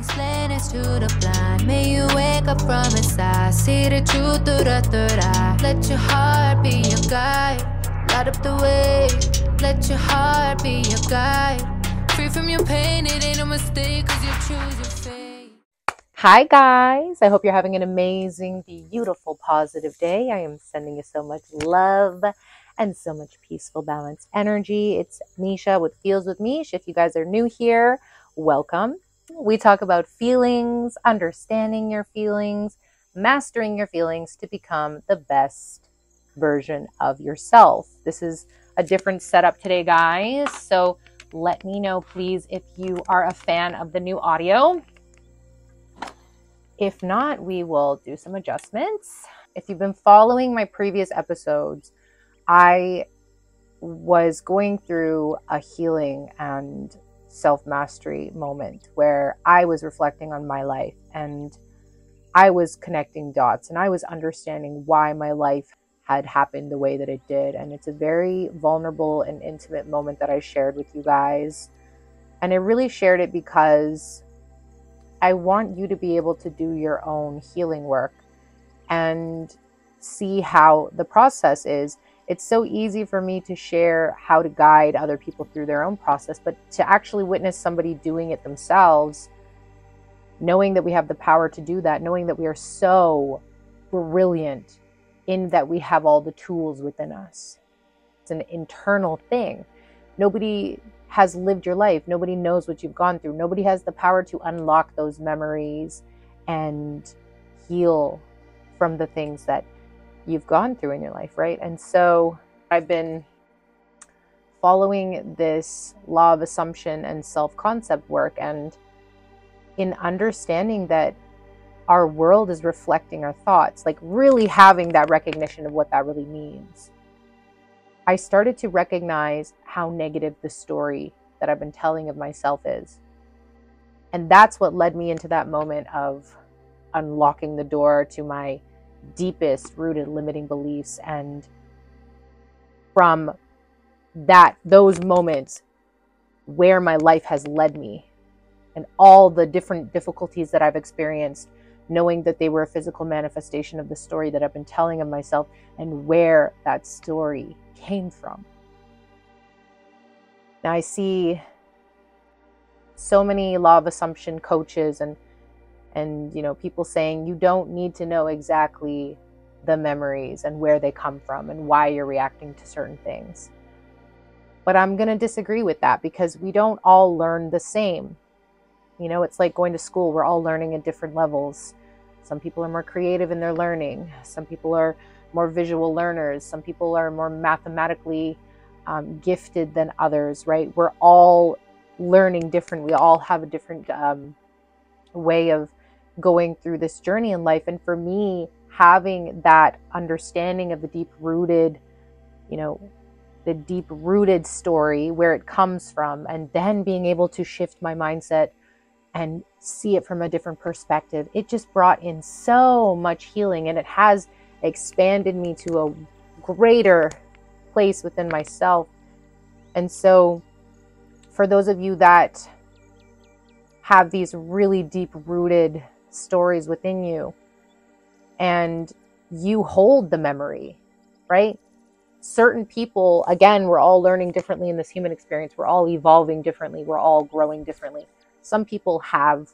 explain it to the blind. May you wake up from inside, see the truth through the third eye. Let your heart be your guide, light up the way. Let your heart be your guide. Free from your pain, it ain't a mistake, cause you choose your fate. Hi guys, I hope you're having an amazing, beautiful, positive day. I am sending you so much love and so much peaceful, balanced energy. It's Misha with Feels with Mish. If you guys are new here, welcome. We talk about feelings, understanding your feelings, mastering your feelings to become the best version of yourself. This is a different setup today, guys. So let me know, please, if you are a fan of the new audio. If not, we will do some adjustments. If you've been following my previous episodes, I was going through a healing and self-mastery moment where I was reflecting on my life and I was connecting dots and I was understanding why my life had happened the way that it did. And it's a very vulnerable and intimate moment that I shared with you guys. And I really shared it because I want you to be able to do your own healing work and see how the process is. It's so easy for me to share how to guide other people through their own process, but to actually witness somebody doing it themselves, knowing that we have the power to do that, knowing that we are so brilliant in that we have all the tools within us. It's an internal thing. Nobody has lived your life. Nobody knows what you've gone through. Nobody has the power to unlock those memories and heal from the things that you've gone through in your life, right? And so I've been following this law of assumption and self-concept work, and in understanding that our world is reflecting our thoughts, like really having that recognition of what that really means. I started to recognize how negative the story that I've been telling of myself is. And that's what led me into that moment of unlocking the door to my deepest rooted limiting beliefs. And from those moments where my life has led me and all the different difficulties that I've experienced, knowing that they were a physical manifestation of the story that I've been telling of myself and where that story came from. Now I see so many law of assumption coaches and people saying you don't need to know exactly the memories and where they come from and why you're reacting to certain things. But I'm going to disagree with that because we don't all learn the same. It's like going to school. We're all learning at different levels. Some people are more creative in their learning. Some people are more visual learners. Some people are more mathematically gifted than others, right? We're all learning different. We all have a different way of going through this journey in life. And for me, having that understanding of the deep-rooted story, where it comes from, and then being able to shift my mindset and see it from a different perspective, it just brought in so much healing, and it has expanded me to a greater place within myself. And so for those of you that have these really deep-rooted stories within you and you hold the memory, right? Certain people, again, we're all learning differently in this human experience. We're all evolving differently. We're all growing differently. Some people have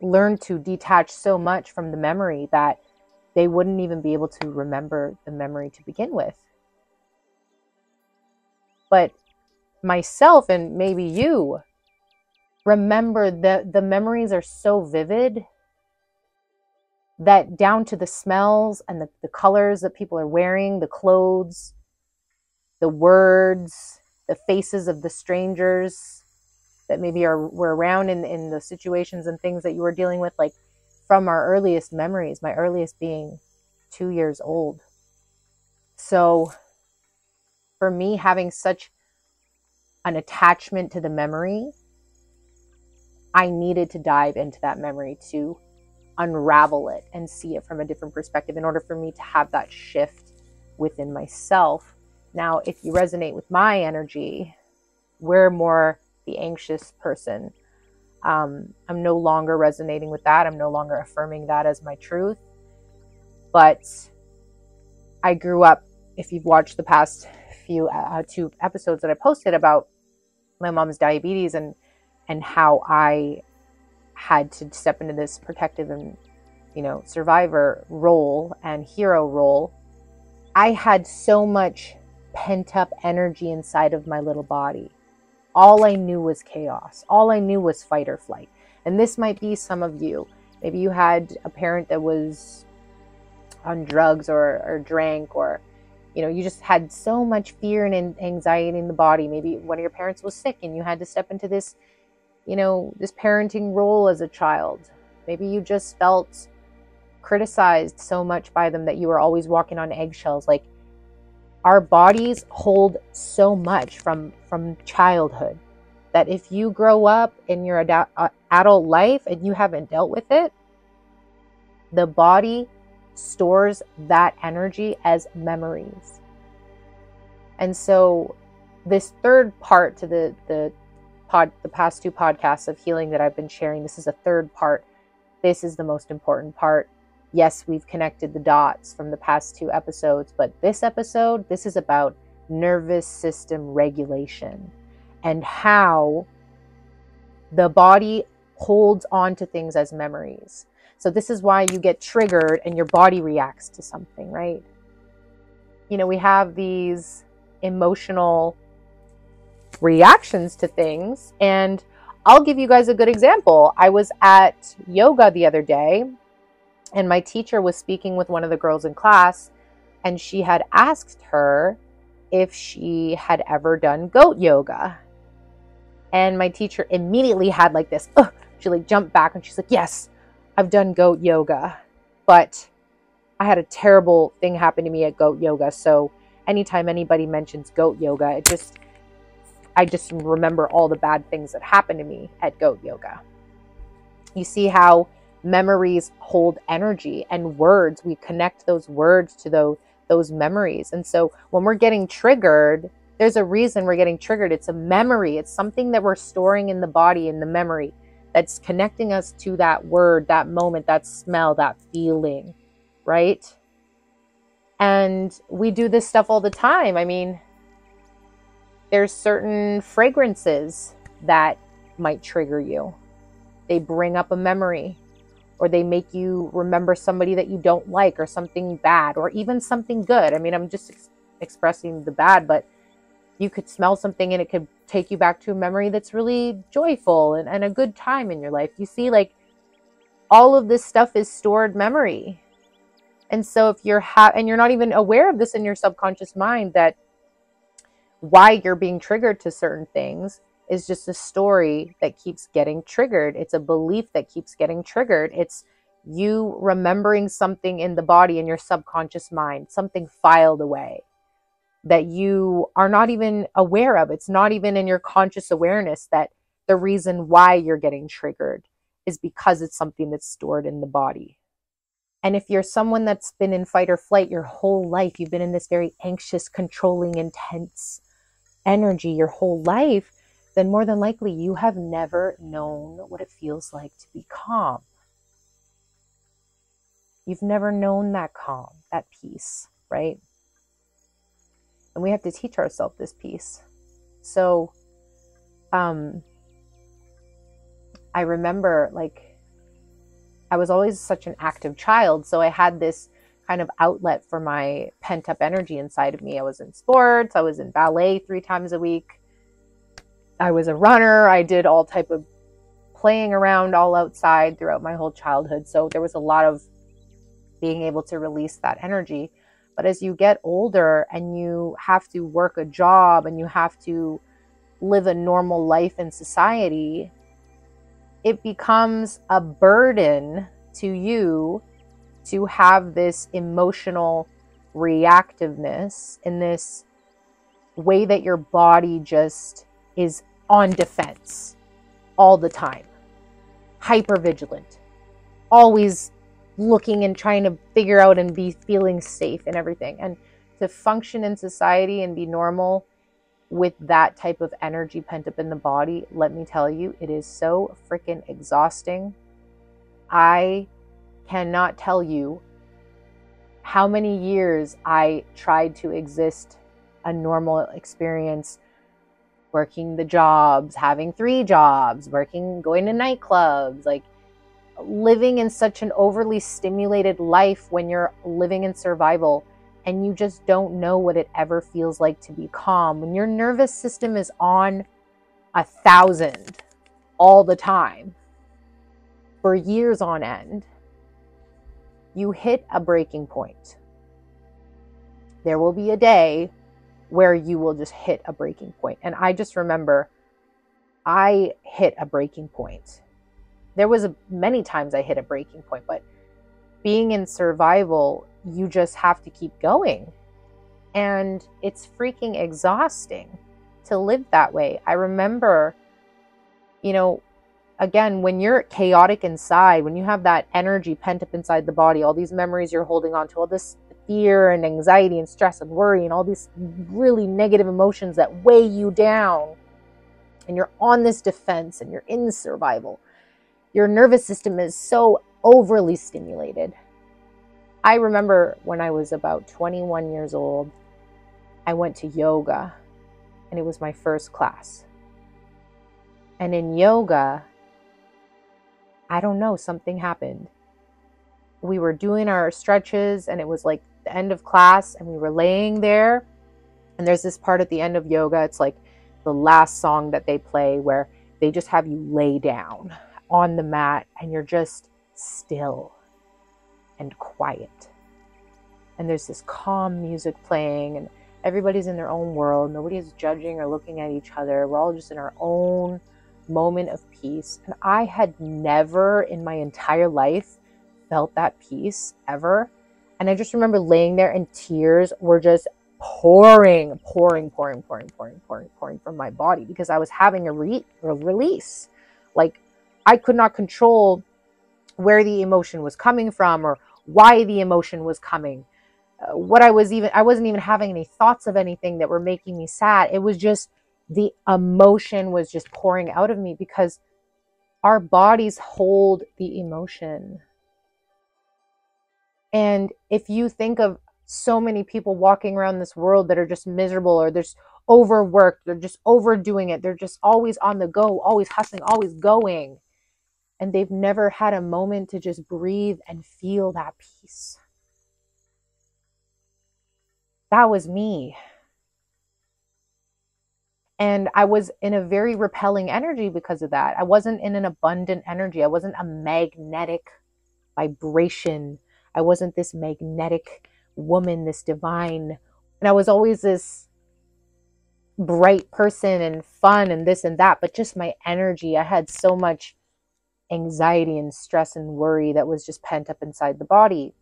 learned to detach so much from the memory that they wouldn't even be able to remember the memory to begin with. But myself and maybe you remember the memories are so vivid that down to the smells and the colors that people are wearing, the clothes, the words, the faces of the strangers that maybe were around in the situations and things that you were dealing with, like from our earliest memories, my earliest being 2 years old. So for me, having such an attachment to the memory, I needed to dive into that memory to unravel it and see it from a different perspective in order for me to have that shift within myself. Now, if you resonate with my energy, we're more the anxious person. I'm no longer resonating with that. I'm no longer affirming that as my truth. But I grew up, if you've watched the past few 2 episodes that I posted about my mom's diabetes and how I had to step into this protective and, survivor role and hero role, I had so much pent up energy inside of my little body. All I knew was chaos. All I knew was fight or flight. And this might be some of you. Maybe you had a parent that was on drugs or drank, or, you just had so much fear and anxiety in the body. Maybe one of your parents was sick and you had to step into this, this parenting role as a child. Maybe you just felt criticized so much by them that you were always walking on eggshells. Like, our bodies hold so much from childhood that if you grow up in your adult life and you haven't dealt with it, the body stores that energy as memories. And so this third part to the past 2 podcasts of healing that I've been sharing, this is a third part. This is the most important part. Yes, we've connected the dots from the past 2 episodes, but this episode, this is about nervous system regulation and how the body holds on to things as memories. So this is why you get triggered and your body reacts to something, right? We have these emotional reactions to things, and I'll give you guys a good example. I was at yoga the other day, and my teacher was speaking with one of the girls in class, and she had asked her if she had ever done goat yoga. And my teacher immediately had like this, she like jumped back and she's like, yes, I've done goat yoga, but I had a terrible thing happen to me at goat yoga. So anytime anybody mentions goat yoga, I just remember all the bad things that happened to me at goat yoga. You see how memories hold energy, and words, we connect those words to those memories. And so when we're getting triggered, there's a reason we're getting triggered. It's a memory. It's something that we're storing in the body, in the memory, that's connecting us to that word, that moment, that smell, that feeling, right? And we do this stuff all the time. I mean, there's certain fragrances that might trigger you. They bring up a memory, or they make you remember somebody that you don't like, or something bad, or even something good. I mean, I'm just expressing the bad, but you could smell something and it could take you back to a memory that's really joyful and a good time in your life. You see, like, all of this stuff is stored memory. And so if you're and you're not even aware of this in your subconscious mind, that why you're being triggered to certain things is just a story that keeps getting triggered. It's a belief that keeps getting triggered. It's you remembering something in the body, in your subconscious mind, something filed away that you are not even aware of. It's not even in your conscious awareness that the reason why you're getting triggered is because it's something that's stored in the body. And if you're someone that's been in fight or flight your whole life, you've been in this very anxious, controlling, intense energy your whole life, then more than likely you have never known what it feels like to be calm. You've never known that calm, that peace, right? And we have to teach ourselves this peace. So, I remember, like, I was always such an active child, so I had this kind of outlet for my pent-up energy inside of me. I was in sports, I was in ballet 3 times a week. I was a runner. I did all type of playing around all outside throughout my whole childhood. So there was a lot of being able to release that energy. But as you get older and you have to work a job and you have to live a normal life in society, it becomes a burden to you to have this emotional reactiveness in this way that your body just is on defense all the time, hyper vigilant, always looking and trying to figure out and be feeling safe and everything. And to function in society and be normal, with that type of energy pent up in the body, let me tell you, it is so freaking exhausting. I cannot tell you how many years I tried to exist a normal experience, working the jobs, having 3 jobs, working, going to nightclubs, like living in such an overly stimulated life when you're living in survival, and you just don't know what it ever feels like to be calm. When your nervous system is on 1,000 all the time for years on end, you hit a breaking point. There will be a day where you will just hit a breaking point. And I just remember I hit a breaking point. There was many times I hit a breaking point, but being in survival, you just have to keep going. And it's freaking exhausting to live that way. I remember, again, when you're chaotic inside, when you have that energy pent up inside the body, all these memories you're holding on to, all this fear and anxiety and stress and worry and all these really negative emotions that weigh you down, and you're on this defense and you're in survival, your nervous system is so overly stimulated. I remember when I was about 21 years old, I went to yoga, and it was my first class. And in yoga, I don't know, something happened. We were doing our stretches, and it was like the end of class, and we were laying there. And there's this part at the end of yoga, it's like the last song that they play, where they just have you lay down on the mat, and you're just still and quiet. And there's this calm music playing, and everybody's in their own world. Nobody is judging or looking at each other. We're all just in our own moment of peace. And I had never in my entire life felt that peace ever. And I just remember laying there, and tears were just pouring from my body, because I was having a release. Like, I could not control where the emotion was coming from or why the emotion was coming. I wasn't even having any thoughts of anything that were making me sad. It was just the emotion was just pouring out of me, because our bodies hold the emotion. And if you think of so many people walking around this world that are just miserable, or they're just overworked, they're just overdoing it, they're just always on the go, always hustling, always going, and they've never had a moment to just breathe and feel that peace. That was me. And I was in a very repelling energy because of that. I wasn't in an abundant energy. I wasn't a magnetic vibration. I wasn't this magnetic woman, this divine. And I was always this bright person and fun and this and that, but just my energy. I had so much anxiety and stress and worry that was just pent up inside the body.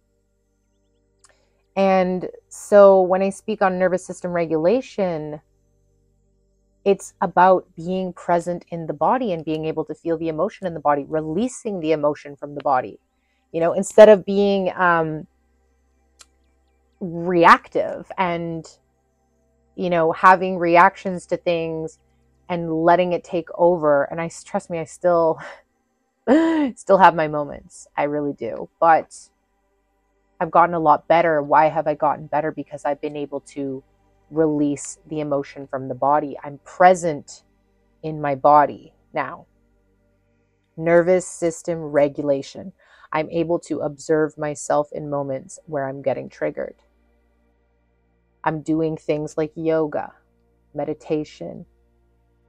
And so when I speak on nervous system regulation, it's about being present in the body and being able to feel the emotion in the body, releasing the emotion from the body, instead of being reactive and, having reactions to things and letting it take over. And trust me, I still have my moments. I really do. But I've gotten a lot better. Why have I gotten better? Because I've been able to release the emotion from the body. I'm present in my body now. Nervous system regulation. I'm able to observe myself in moments where I'm getting triggered. I'm doing things like yoga, meditation,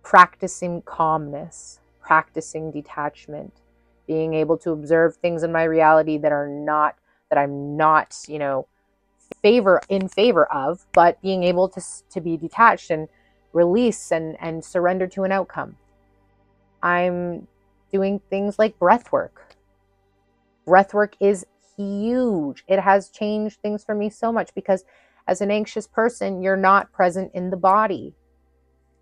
practicing calmness, practicing detachment, being able to observe things in my reality that I'm not, in favor of, but being able to be detached and release and surrender to an outcome. I'm doing things like breath work. Breath work is huge. It has changed things for me so much, because as an anxious person, you're not present in the body.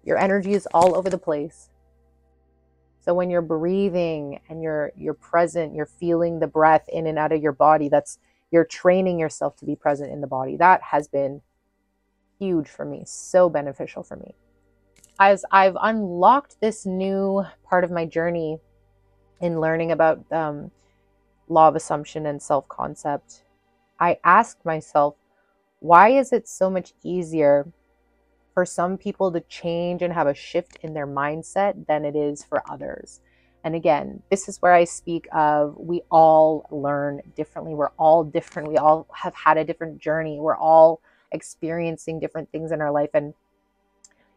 Your energy is all over the place. So when you're breathing and you're present, you're feeling the breath in and out of your body, you're training yourself to be present in the body. That has been huge for me, so beneficial for me. as I've unlocked this new part of my journey in learning about law of assumption and self-concept, I asked myself, why is it so much easier for some people to change and have a shift in their mindset than it is for others? And again, this is where I speak of, we all learn differently. We're all different. We all have had a different journey. We're all experiencing different things in our life. And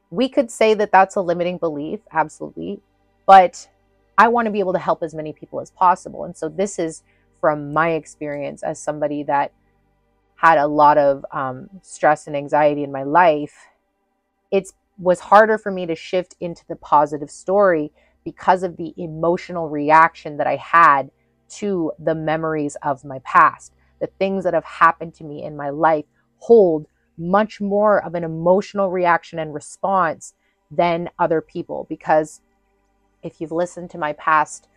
we could say that that's a limiting belief, absolutely. But I want to be able to help as many people as possible. And so this is from my experience as somebody that had a lot of stress and anxiety in my life. It was harder for me to shift into the positive story because of the emotional reaction that I had to the memories of my past. The things that have happened to me in my life hold much more of an emotional reaction and response than other people. Because if you've listened to my past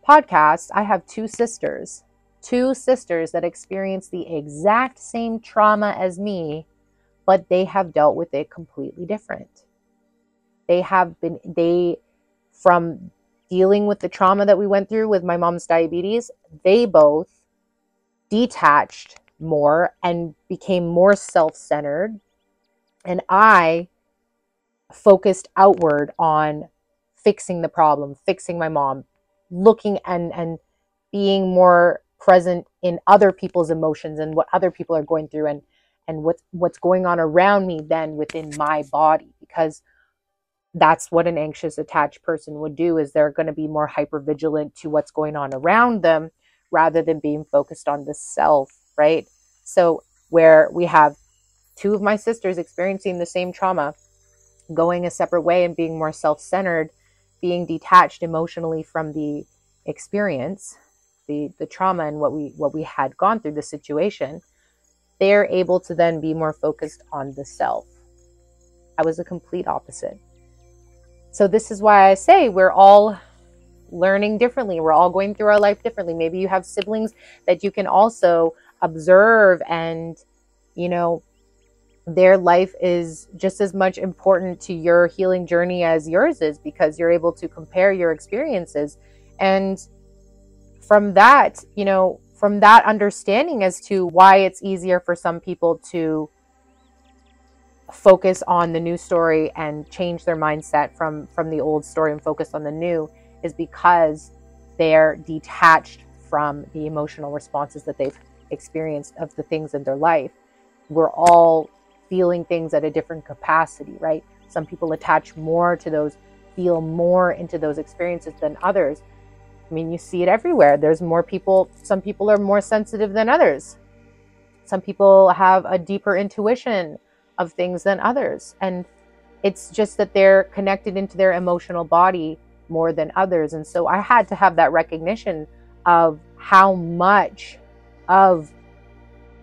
podcasts, I have two sisters that experienced the exact same trauma as me, but they have dealt with it completely different. From dealing with the trauma that we went through with my mom's diabetes, they both detached more and became more self-centered. And I focused outward on fixing the problem, fixing my mom, looking and being more present in other people's emotions and what other people are going through and what's going on around me than within my body. Because that's what an anxious attached person would do, is they're going to be more hypervigilant to what's going on around them rather than being focused on the self, right? So where we have two of my sisters experiencing the same trauma, going a separate way and being more self-centered, being detached emotionally from the experience, the trauma and what we had gone through, the situation, they're able to then be more focused on the self. I was a complete opposite. So this is why I say we're all learning differently. We're all going through our life differently. Maybe you have siblings that you can also observe, and, you know, their life is just as much important to your healing journey as yours is, because you're able to compare your experiences. And from that, you know, from that understanding as to why it's easier for some people to focus on the new story and change their mindset from the old story and focus on the new, is because they're detached from the emotional responses that they've experienced of the things in their life. We're all feeling things at a different capacity, right? Some people attach more to those, feel more into those experiences than others. I mean, you see it everywhere. There's more people, some people are more sensitive than others. Some people have a deeper intuition of things than others. And it's just that they're connected into their emotional body more than others. And so I had to have that recognition of how much of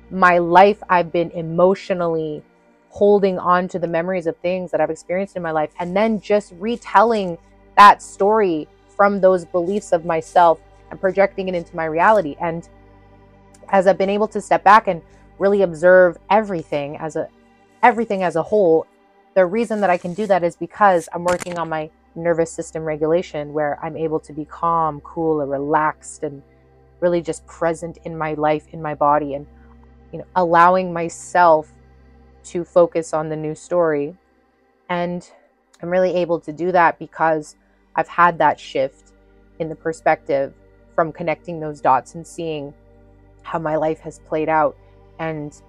my life I've been emotionally holding on to the memories of things that I've experienced in my life, and then just retelling that story from those beliefs of myself and projecting it into my reality. And as I've been able to step back and really observe everything as a whole, the reason that I can do that is because I'm working on my nervous system regulation, where I'm able to be calm, cool, and relaxed, and really just present in my life, in my body, and, you know, allowing myself to focus on the new story. And I'm really able to do that because I've had that shift in the perspective from connecting those dots and seeing how my life has played out and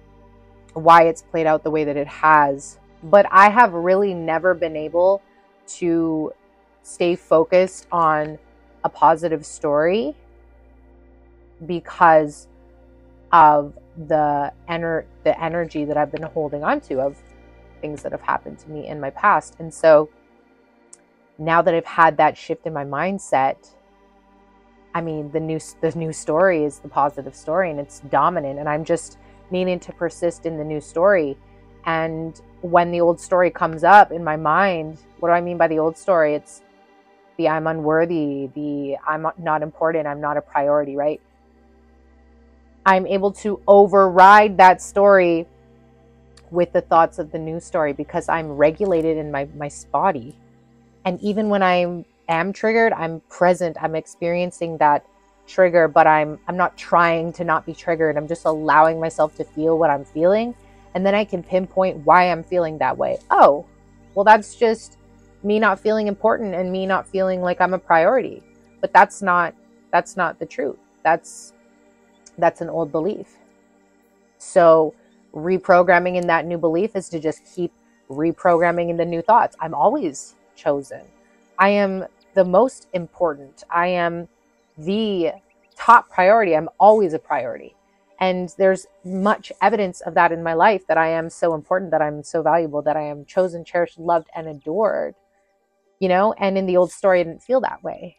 why it's played out the way that it has. But I have really never been able to stay focused on a positive story because of the energy that I've been holding on to of things that have happened to me in my past. And so now that I've had that shift in my mindset, I mean, the new story is the positive story, and it's dominant, and I'm just needing to persist in the new story. And when the old story comes up in my mind, what do I mean by the old story? It's the I'm unworthy, the I'm not important, I'm not a priority, right? I'm able to override that story with the thoughts of the new story because I'm regulated in my body. And even when I am triggered, I'm present, I'm experiencing that trigger, but I'm not trying to not be triggered. I'm just allowing myself to feel what I'm feeling. And then I can pinpoint why I'm feeling that way. Oh, well, that's just me not feeling important and me not feeling like I'm a priority. But that's not the truth. That's an old belief. So reprogramming in that new belief is to just keep reprogramming in the new thoughts. I'm always chosen. I am the most important. I am the top priority. I'm always a priority. And there's much evidence of that in my life, that I am so important, that I'm so valuable, that I am chosen, cherished, loved, and adored, you know? And in the old story, I didn't feel that way.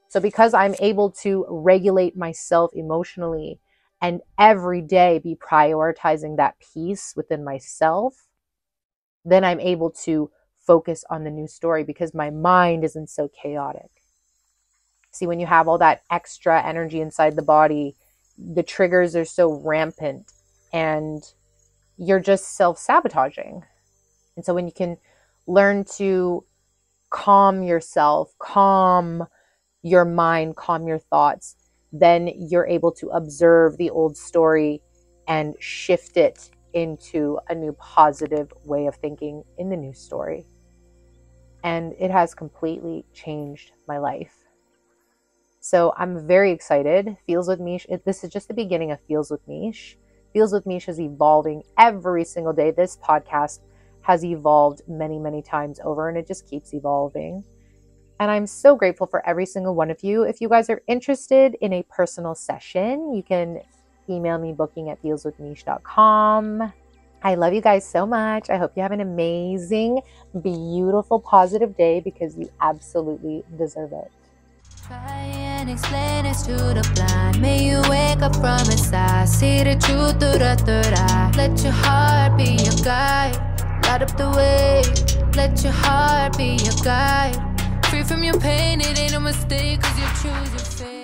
So because I'm able to regulate myself emotionally and every day be prioritizing that peace within myself, then I'm able to focus on the new story because my mind isn't so chaotic. See, when you have all that extra energy inside the body, the triggers are so rampant and you're just self-sabotaging. And so when you can learn to calm yourself, calm your mind, calm your thoughts, then you're able to observe the old story and shift it into a new positive way of thinking in the new story. And it has completely changed my life. So I'm very excited. Feels with Mish, this is just the beginning of Feels with Mish. Feels with Mish is evolving every single day. This podcast has evolved many, many times over, and it just keeps evolving. And I'm so grateful for every single one of you. If you guys are interested in a personal session, you can email me, booking@feelswithmish.com. I love you guys so much. I hope you have an amazing, beautiful, positive day because you absolutely deserve it. Try and explain it to the blind. May you wake up from inside. See the truth through the third eye. Let your heart be your guide. Light up the way. Let your heart be your guide. Free from your pain, it ain't a mistake, 'cause you choose your fate.